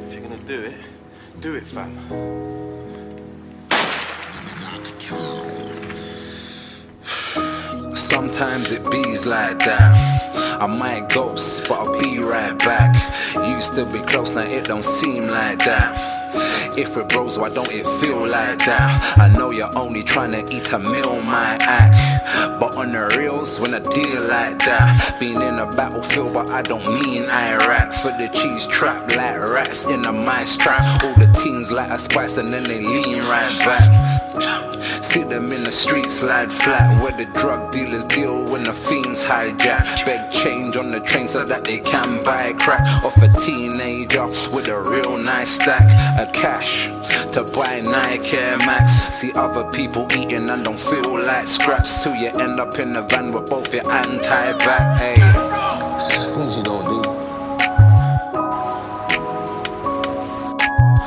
If you're gonna do it, fam. Sometimes it bees like that. I might ghost, but I'll be right back. Used to be close, now it don't seem like that. If it bros, why don't it feel like that? I know you're only trying to eat a meal, my act. But on the reels, when I deal like that, been in a battlefield, but I don't mean Iraq. For the cheese trap, like rats in a mice trap. All the teens like a spice and then they lean right back. See them in the street slide flat, where the drug dealers deal when the fiends hijack. Beg change on the train so that they can buy crack off a teenager with a real nice stack of cash to buy Nike Air Max. See other people eating and don't feel like scraps, till you end up in the van with both your hand tied back. Hey, things you don't do,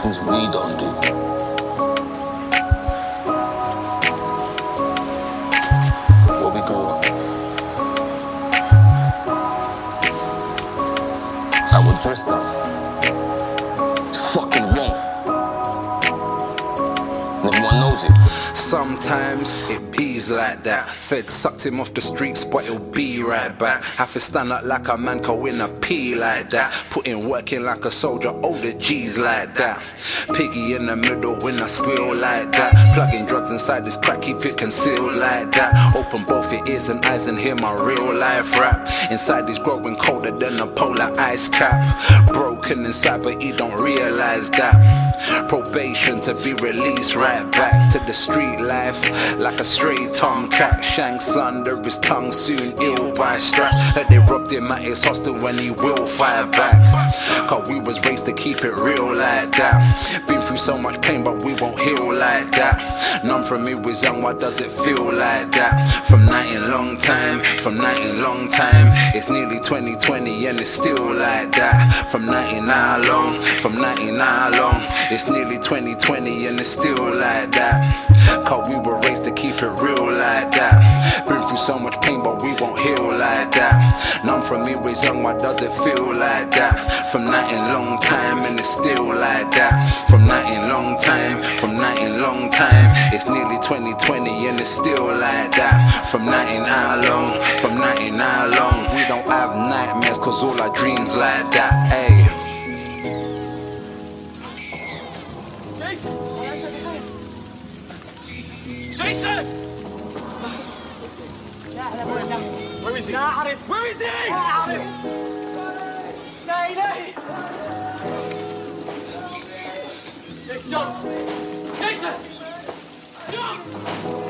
things we don't do. I would dress up. Fucking wrong. And everyone knows it. sometimes it bees like that. Fed sucked him off the streets, but he'll be right back. Have to stand up like a man, can win a P like that. Put in work in like a soldier, all the G's like that. Piggy in the middle when I squeal like that. Plugging drugs inside this crack, keep it concealed like that. Open both your ears and eyes and hear my real life rap. Inside he's growing colder than a polar ice cap. Broken inside but he don't realize that. Probation to be released right back to the street life. Like a stray tomcat, shanks under his tongue, soon ill by straps. Heard they robbed him at his hostel when he will fire back. Cause we was raised to keep it real like that. Been through so much pain but we won't heal like that. None from me was young, why does it feel like that? From night in long time, from night in long time. It's nearly 2020 and it's still like that. From 99 long, from 99 long. It's nearly 2020 and it's still like that. Cause we were raised to keep it real like that. Been through so much pain but we won't heal like that. None from me was young, why does it feel like that? From night in long time and it's still like that. From night in long time, from night in long time. It's nearly 2020 and it's still like that. From 99 long, from 99 long. We don't have nightmares cause all our dreams like that. Ayy. Jason! Where is he? Where is he? Jason! Jason! Jump!